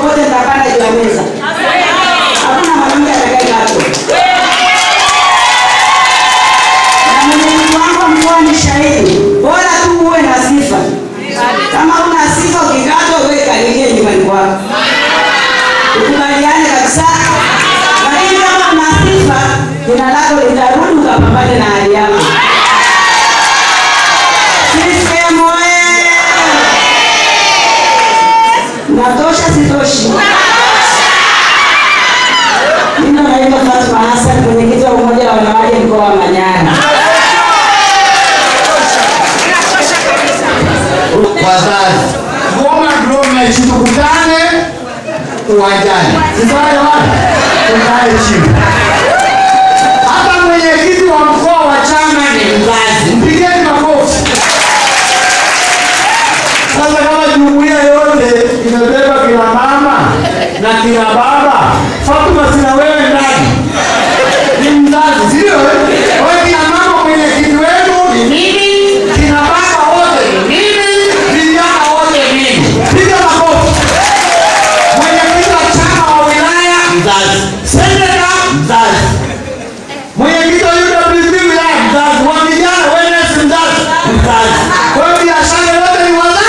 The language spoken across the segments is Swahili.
wote mtapanda juu ya meza. Hakuna mwanamke atakayekaa hapo. Na mwenyekiti wangu mkoa ni shahidi. Bora tu uwe na sifa. Kama una sifa ukikatwa wewe kalie nyumbani kwako. Ukubaliane kabisa. Lakini kama una sifa, jina lako litarudi ukapambane na hali yako. Sisi moe. Natosha sitoshi. Mimi naitwa Fatma Hassan, mwenyekiti wa umoja wa wanawake mkoa wa Manyara. Wazazi, kuomba drone tukutane uwanjani. Sasa wapi? Tukae chini. Hata mwenyekiti wa mkoa wa chama ni mzazi. Mpigeni makofi. Sasa kama jumuiya yote imebeba kina mama na kina baba, Fatuma sina wewe ndani. Ni mzazi, sio? Wewe kina mama mwenyekiti wenu ni mimi, kina baba wote ni mimi, vijana wote ni mimi. Piga makofi. Mwenyekiti wa chama wa wilaya mzazi. Seneta mzazi. Mwenyekiti wa UWC wilaya mzazi. Wa vijana wewe si mzazi. Mzazi. Kwa hiyo biashara yote ni wazazi.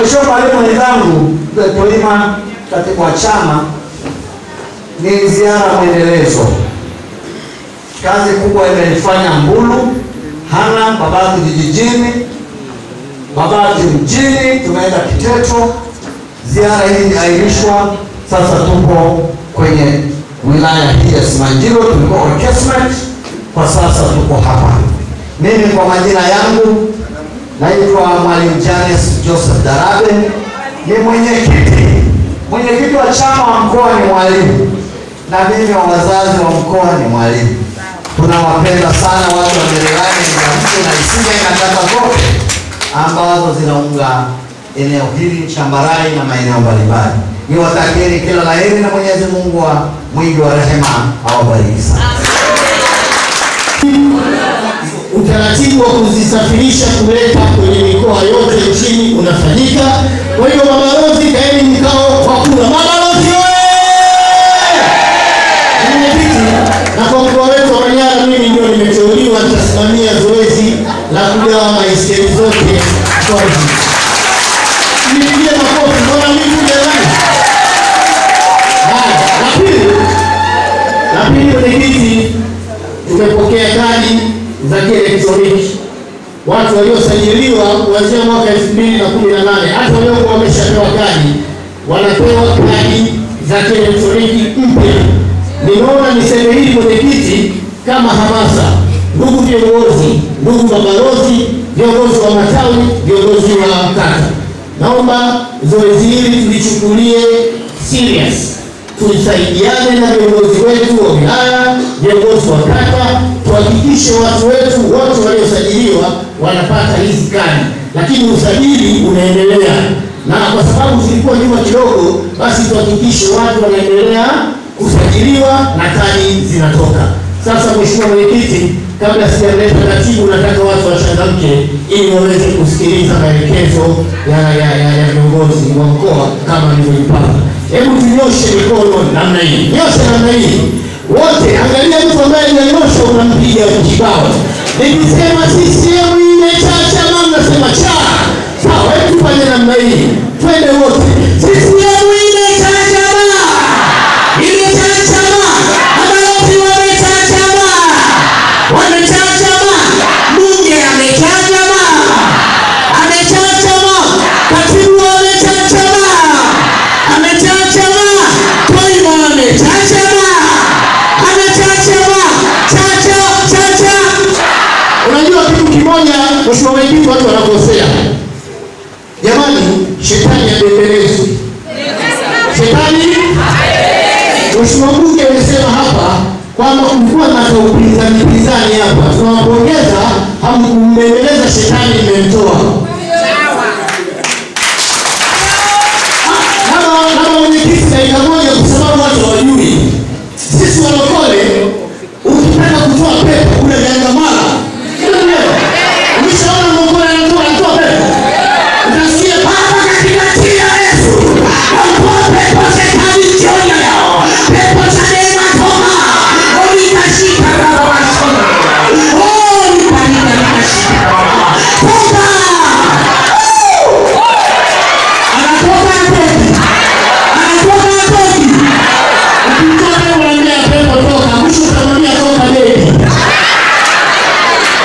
Mheshimiwa mwalimu wenzangu, Polima katibu wa chama, ni ziara mwendelezo. Kazi kubwa imeifanya Mbulu, Hanang', Babati vijijini, Babati mjini, tumeenda Kiteto. Ziara hii iliahirishwa, sasa tupo kwenye wilaya hii ya Simanjiro, tulikuwa orchesтрate, kwa sasa tuko hapa. Mimi kwa majina yangu naitwa Mwalimu Janice Joseph Darabe, ni mwenyekiti wa chama wa mkoa ni mwalimu, na mimi wa wazazi wa mkoa ni mwalimu. Tunawapenda sana watu wa Mererani na Isinga na kata zote ambazo zinaunga eneo hili Chambarai na maeneo mbalimbali. Niwatakieni kila la heri na Mwenyezi Mungu wa mwingi wa rehema awabariki sana. Utaratibu wa kuzisafirisha kuleta kwenye mikoa yote nchini unafanyika. Kwa hiyo mabalozi, kaeni mkao wa kula. Mabalozi wewe! Mwenyekiti, na kwa mkoa wetu wa Manyara mimi ndio nimeteuliwa nitasimamia zoezi la kugawa baiskeli zote kwa hiyo. Nipigie makofi, mbona mimi jamani? La pili mwenyekiti, tumepokea kadi za kielektroniki. Watu waliosajiliwa kuanzia mwaka 2018 hata waliokuwa wameshapewa kadi wanapewa kadi za kielektroniki mpya. Ninaona niseme hili mwenyekiti kama hamasa. Ndugu viongozi, ndugu mabalozi, viongozi wa matawi, viongozi wa kata, naomba zoezi hili tulichukulie serious. Tulisaidiane na viongozi wetu wa wilaya, viongozi wa kata, tuhakikishe watu wetu wote waliosajiliwa wanapata hizi kadi. Lakini usajili unaendelea, na kwa sababu zilikuwa nyuma kidogo, basi tuhakikishe watu wanaendelea kusajiliwa na kadi zinatoka. Sasa Mheshimiwa Mwenyekiti, kabla sijaleta katibu, nataka watu wachangamke ili waweze kusikiliza maelekezo ya viongozi wa mkoa kama nilivyopanga. Hebu tunyoshe mikono namna hii. Nyosha namna hii. Wote angalia mtu ambaye ananyosha unampiga kibao. Nikisema CCM imechacha mama nasema cha. Sawa, hebu tufanye namna hii. Twende wote. CCM imechacha mama. Imechacha mama. Mabalozi wamechacha mama. Wamechacha mama. Bunge amechacha mama. Amechacha mama. Katibu amechacha mama. Amechacha mama. Polima amechacha mama. Amechacha mama. Chacha. Unajua kitu kimoja Mheshimiwa Mwenyekiti, watu wanakosea. Jamani, shetani abembelezwe. Shetani Mheshimiwa Mbunge alisema hapa kwamba kulikuwa na upinzani hapa. Tunawapongeza, hamkumbembeleza, shetani imemtoa.